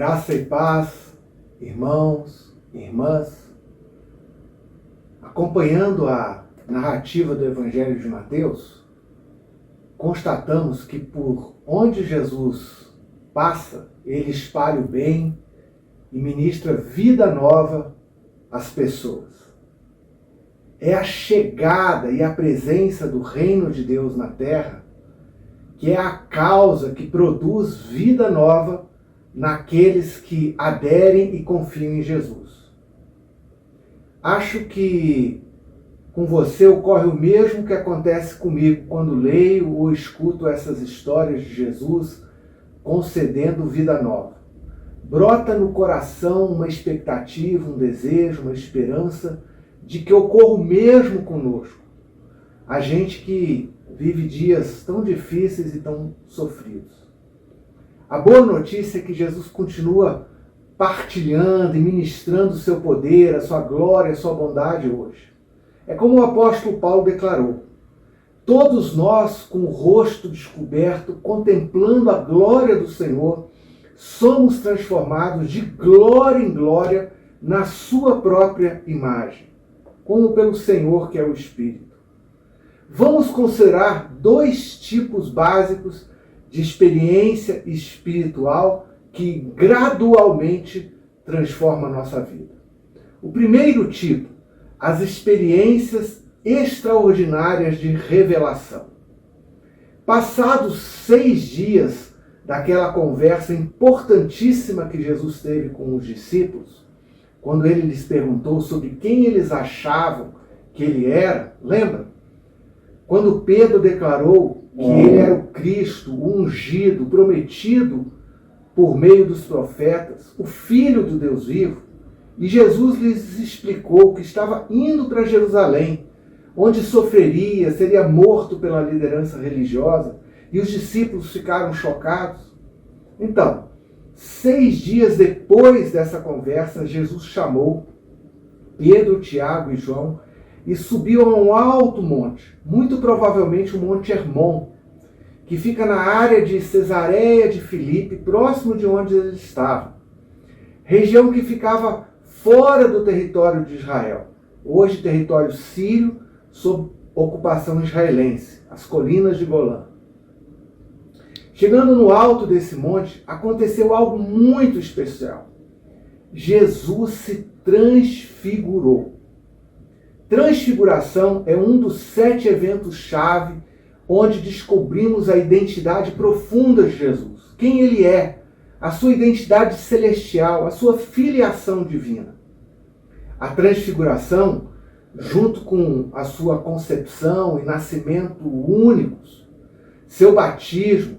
Graça e paz, irmãos, irmãs. Acompanhando a narrativa do Evangelho de Mateus, constatamos que por onde Jesus passa, ele espalha o bem e ministra vida nova às pessoas. É a chegada e a presença do reino de Deus na terra que é a causa que produz vida nova naqueles que aderem e confiam em Jesus. Acho que com você ocorre o mesmo que acontece comigo quando leio ou escuto essas histórias de Jesus concedendo vida nova. Brota no coração uma expectativa, um desejo, uma esperança de que ocorra o mesmo conosco. A gente que vive dias tão difíceis e tão sofridos. A boa notícia é que Jesus continua partilhando e ministrando o seu poder, a sua glória, a sua bondade hoje. É como o apóstolo Paulo declarou: todos nós, com o rosto descoberto, contemplando a glória do Senhor, somos transformados de glória em glória na sua própria imagem, como pelo Senhor que é o Espírito. Vamos considerar dois tipos básicos de experiência espiritual que gradualmente transforma a nossa vida. O primeiro tipo, as experiências extraordinárias de revelação. Passados 6 dias daquela conversa importantíssima que Jesus teve com os discípulos, quando ele lhes perguntou sobre quem eles achavam que ele era, lembra? Quando Pedro declarou que ele era o Cristo, o ungido, o prometido por meio dos profetas, o Filho do Deus vivo, e Jesus lhes explicou que estava indo para Jerusalém, onde sofreria, seria morto pela liderança religiosa, e os discípulos ficaram chocados. Então, 6 dias depois dessa conversa, Jesus chamou Pedro, Tiago e João e subiu a um alto monte, muito provavelmente o Monte Hermon, que fica na área de Cesareia de Filipe, próximo de onde eles estavam. Região que ficava fora do território de Israel, hoje território sírio, sob ocupação israelense, as colinas de Golã. Chegando no alto desse monte, aconteceu algo muito especial. Jesus se transfigurou. Transfiguração é um dos 7 eventos-chave onde descobrimos a identidade profunda de Jesus. Quem ele é, a sua identidade celestial, a sua filiação divina. A transfiguração, junto com a sua concepção e nascimento únicos, seu batismo,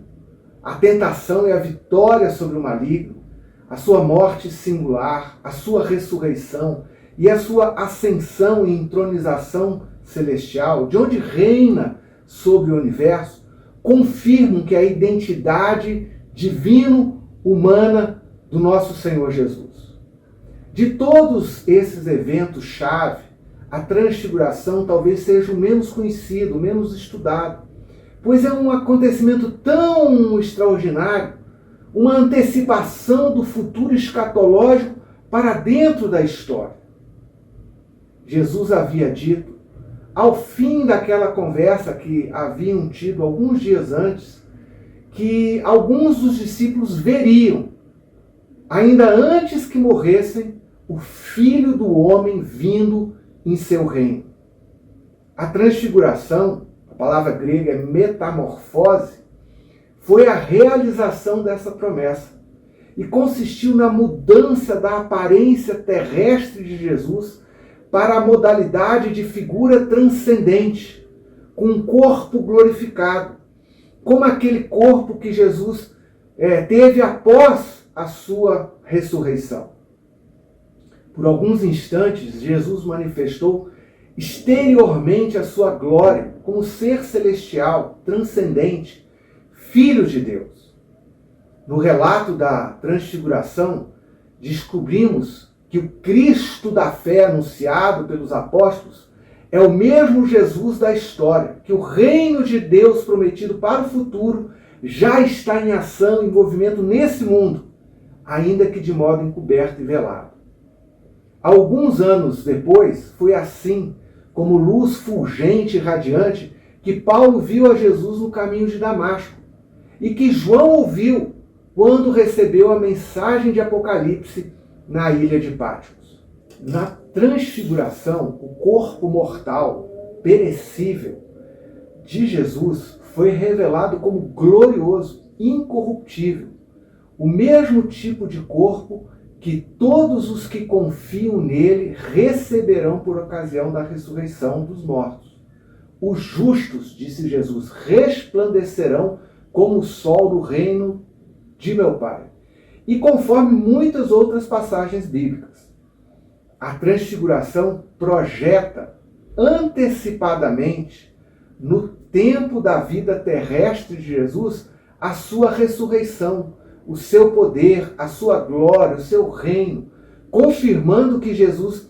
a tentação e a vitória sobre o maligno, a sua morte singular, a sua ressurreição e a sua ascensão e entronização celestial, de onde reina sobre o universo, confirmam que a identidade divino-humana do nosso Senhor Jesus. De todos esses eventos-chave, a transfiguração talvez seja o menos conhecido, o menos estudado, pois é um acontecimento tão extraordinário, uma antecipação do futuro escatológico para dentro da história. Jesus havia dito, ao fim daquela conversa que haviam tido alguns dias antes, que alguns dos discípulos veriam, ainda antes que morressem, o Filho do Homem vindo em seu reino. A transfiguração, a palavra grega é metamorfose, foi a realização dessa promessa e consistiu na mudança da aparência terrestre de Jesus para a modalidade de figura transcendente, com um corpo glorificado, como aquele corpo que Jesus teve após a sua ressurreição. Por alguns instantes, Jesus manifestou exteriormente a sua glória como ser celestial, transcendente, Filho de Deus. No relato da transfiguração, descobrimos que o Cristo da fé anunciado pelos apóstolos é o mesmo Jesus da história, que o reino de Deus prometido para o futuro já está em ação e movimento nesse mundo, ainda que de modo encoberto e velado. Alguns anos depois, foi assim, como luz fulgente e radiante, que Paulo viu a Jesus no caminho de Damasco, e que João ouviu quando recebeu a mensagem de Apocalipse na ilha de Patmos. Na transfiguração, o corpo mortal, perecível, de Jesus foi revelado como glorioso, incorruptível, o mesmo tipo de corpo que todos os que confiam nele receberão por ocasião da ressurreição dos mortos. Os justos, disse Jesus, resplandecerão como o sol do reino de meu Pai. E conforme muitas outras passagens bíblicas, a transfiguração projeta antecipadamente, no tempo da vida terrestre de Jesus, a sua ressurreição, o seu poder, a sua glória, o seu reino, confirmando que Jesus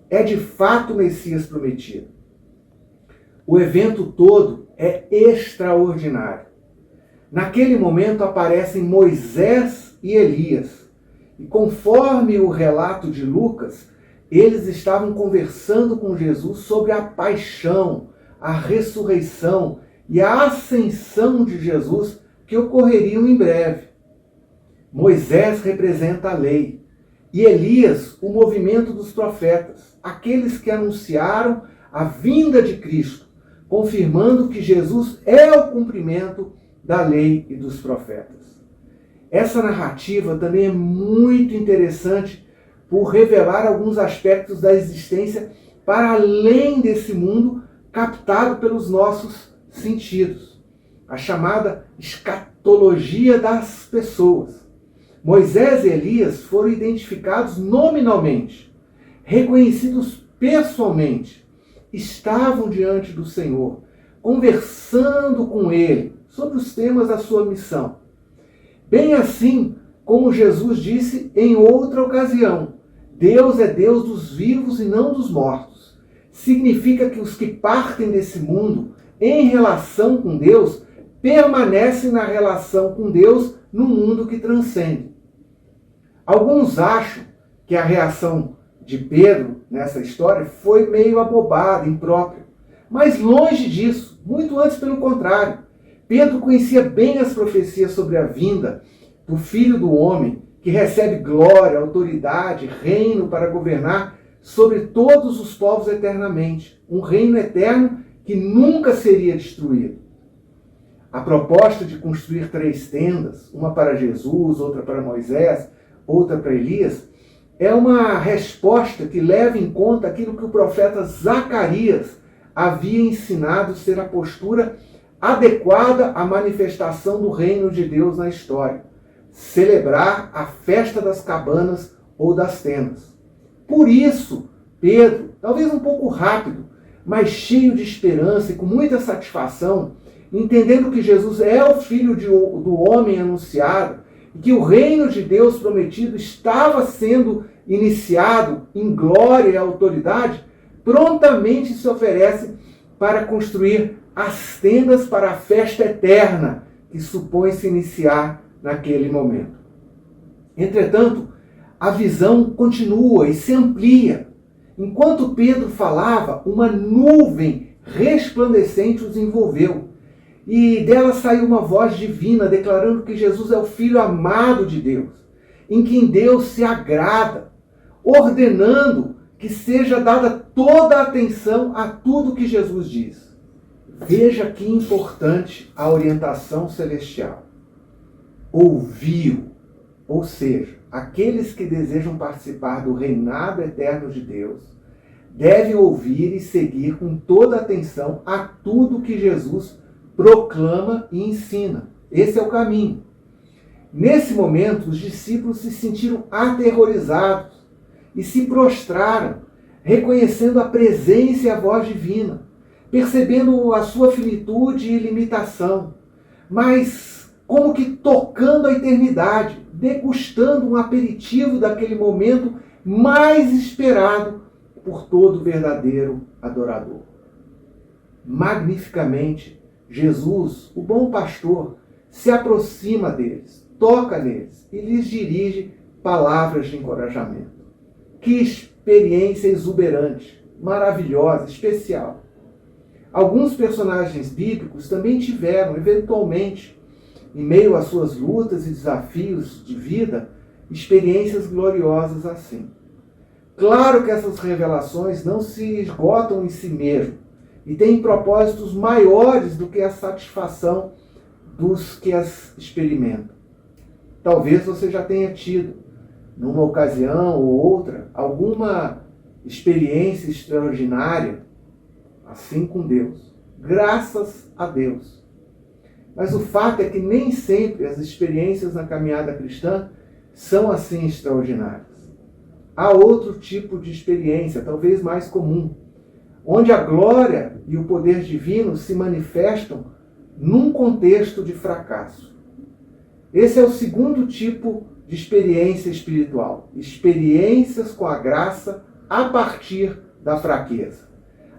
é de fato o Messias prometido. O evento todo é extraordinário. Naquele momento aparecem Moisés e Elias, e conforme o relato de Lucas, eles estavam conversando com Jesus sobre a paixão, a ressurreição e a ascensão de Jesus que ocorreriam em breve. Moisés representa a lei e Elias o movimento dos profetas, aqueles que anunciaram a vinda de Cristo, confirmando que Jesus é o cumprimento da lei e dos profetas. Essa narrativa também é muito interessante por revelar alguns aspectos da existência para além desse mundo captado pelos nossos sentidos. A chamada escatologia das pessoas. Moisés e Elias foram identificados nominalmente, reconhecidos pessoalmente, estavam diante do Senhor, conversando com ele sobre os temas da sua missão. Bem assim como Jesus disse em outra ocasião, Deus é Deus dos vivos e não dos mortos. Significa que os que partem desse mundo em relação com Deus permanecem na relação com Deus no mundo que transcende. Alguns acham que a reação de Pedro nessa história foi meio abobada, imprópria. Mas longe disso, muito antes pelo contrário. Pedro conhecia bem as profecias sobre a vinda do Filho do Homem, que recebe glória, autoridade, reino para governar sobre todos os povos eternamente. Um reino eterno que nunca seria destruído. A proposta de construir 3 tendas, uma para Jesus, outra para Moisés, outra para Elias, é uma resposta que leva em conta aquilo que o profeta Zacarias havia ensinado ser a postura adequada à manifestação do reino de Deus na história. Celebrar a festa das cabanas ou das tendas. Por isso, Pedro, talvez um pouco rápido, mas cheio de esperança e com muita satisfação, entendendo que Jesus é o Filho do homem anunciado, e que o reino de Deus prometido estava sendo iniciado em glória e autoridade, prontamente se oferece para construir as tendas para a festa eterna que supõe-se iniciar naquele momento. Entretanto, a visão continua e se amplia. Enquanto Pedro falava, uma nuvem resplandecente os envolveu. E dela saiu uma voz divina declarando que Jesus é o Filho amado de Deus, em quem Deus se agrada, ordenando que seja dada toda a atenção a tudo que Jesus diz. Veja que importante a orientação celestial. Ouviu, ou seja, aqueles que desejam participar do reinado eterno de Deus, devem ouvir e seguir com toda atenção a tudo que Jesus proclama e ensina. Esse é o caminho. Nesse momento, os discípulos se sentiram aterrorizados e se prostraram, reconhecendo a presença e a voz divina, percebendo a sua finitude e limitação, mas como que tocando a eternidade, degustando um aperitivo daquele momento mais esperado por todo verdadeiro adorador. Magnificamente, Jesus, o bom pastor, se aproxima deles, toca neles e lhes dirige palavras de encorajamento. Que experiência exuberante, maravilhosa, especial. Alguns personagens bíblicos também tiveram, eventualmente, em meio às suas lutas e desafios de vida, experiências gloriosas assim. Claro que essas revelações não se esgotam em si mesmo e têm propósitos maiores do que a satisfação dos que as experimentam. Talvez você já tenha tido, numa ocasião ou outra, alguma experiência extraordinária, assim com Deus. Graças a Deus. Mas o fato é que nem sempre as experiências na caminhada cristã são assim extraordinárias. Há outro tipo de experiência, talvez mais comum, onde a glória e o poder divino se manifestam num contexto de fracasso. Esse é o segundo tipo de experiência espiritual. Experiências com a graça a partir da fraqueza.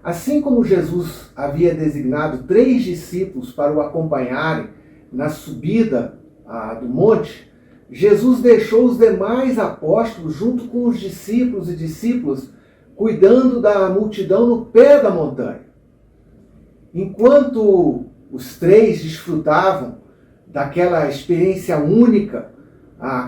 Assim como Jesus havia designado 3 discípulos para o acompanharem na subida do monte, Jesus deixou os demais apóstolos junto com os discípulos e discípulas, cuidando da multidão no pé da montanha. Enquanto os 3 desfrutavam daquela experiência única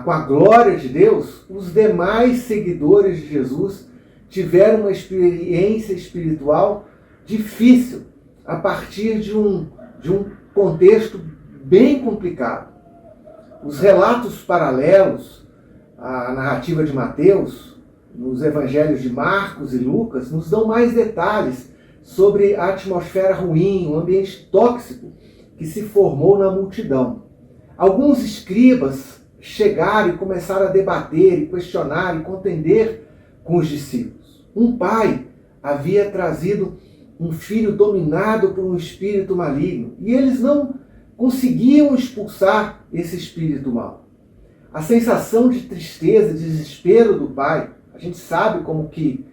com a glória de Deus, os demais seguidores de Jesus tiveram uma experiência espiritual difícil a partir de um contexto bem complicado. Os relatos paralelos à narrativa de Mateus, nos evangelhos de Marcos e Lucas, nos dão mais detalhes sobre a atmosfera ruim, o ambiente tóxico que se formou na multidão. Alguns escribas chegaram e começaram a debater, e questionar e contender com os discípulos. Um pai havia trazido um filho dominado por um espírito maligno, e eles não conseguiam expulsar esse espírito mau. A sensação de tristeza, de desespero do pai, a gente sabe como que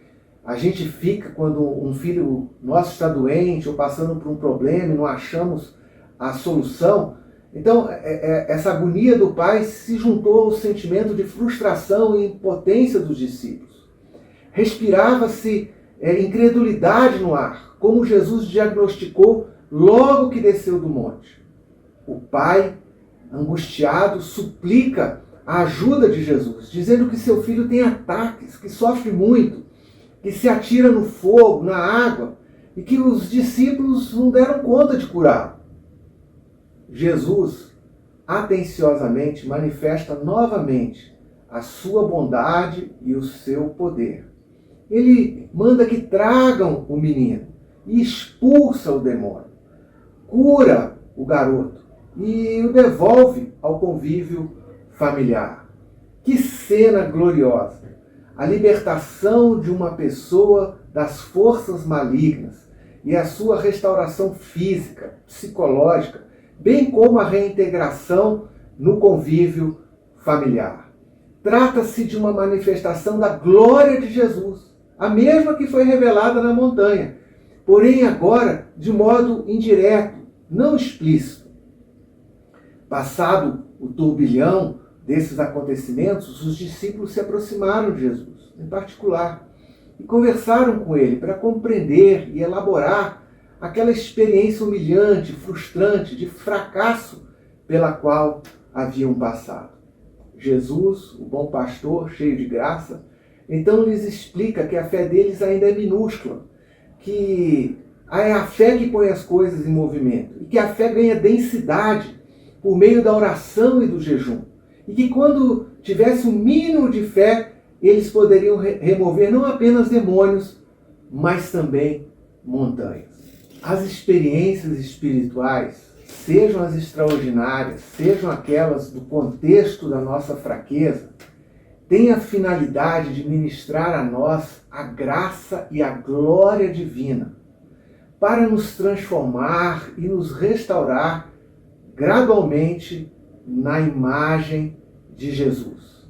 a gente fica quando um filho nosso está doente ou passando por um problema e não achamos a solução. Então, essa agonia do pai se juntou ao sentimento de frustração e impotência dos discípulos. Respirava-se incredulidade no ar, como Jesus diagnosticou logo que desceu do monte. O pai, angustiado, suplica a ajuda de Jesus, dizendo que seu filho tem ataques, que sofre muito, que se atira no fogo, na água, e que os discípulos não deram conta de curá-lo. Jesus, atenciosamente, manifesta novamente a sua bondade e o seu poder. Ele manda que tragam o menino e expulsa o demônio, cura o garoto e o devolve ao convívio familiar. Que cena gloriosa! A libertação de uma pessoa das forças malignas e a sua restauração física, psicológica, bem como a reintegração no convívio familiar. Trata-se de uma manifestação da glória de Jesus, a mesma que foi revelada na montanha, porém agora de modo indireto, não explícito. Passado o turbilhão desses acontecimentos, os discípulos se aproximaram de Jesus, em particular, e conversaram com ele para compreender e elaborar aquela experiência humilhante, frustrante, de fracasso pela qual haviam passado. Jesus, o bom pastor, cheio de graça, então lhes explica que a fé deles ainda é minúscula, que é a fé que põe as coisas em movimento, e que a fé ganha densidade por meio da oração e do jejum. E que quando tivesse um mínimo de fé, eles poderiam remover não apenas demônios, mas também montanhas. As experiências espirituais, sejam as extraordinárias, sejam aquelas do contexto da nossa fraqueza, têm a finalidade de ministrar a nós a graça e a glória divina, para nos transformar e nos restaurar gradualmente na imagem de Jesus.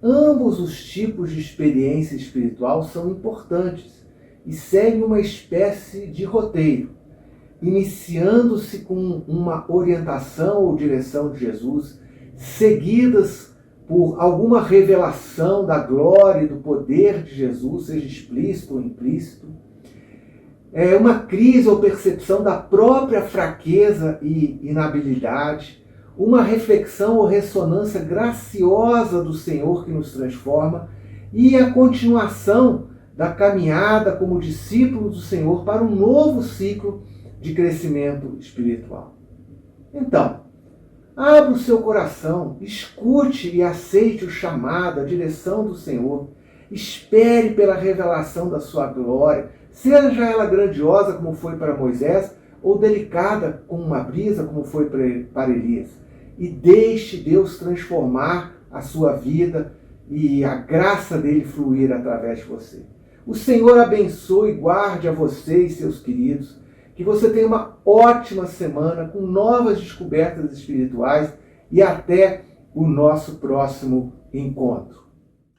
Ambos os tipos de experiência espiritual são importantes e seguem uma espécie de roteiro, iniciando-se com uma orientação ou direção de Jesus, seguidas por alguma revelação da glória e do poder de Jesus, seja explícito ou implícito. É uma crise ou percepção da própria fraqueza e inabilidade, uma reflexão ou ressonância graciosa do Senhor que nos transforma e a continuação da caminhada como discípulos do Senhor para um novo ciclo de crescimento espiritual. Então, abra o seu coração, escute e aceite o chamado, a direção do Senhor. Espere pela revelação da sua glória, seja ela grandiosa como foi para Moisés, ou delicada como uma brisa como foi para Elias. E deixe Deus transformar a sua vida e a graça dele fluir através de você. O Senhor abençoe e guarde a você e seus queridos. Que você tenha uma ótima semana com novas descobertas espirituais e até o nosso próximo encontro.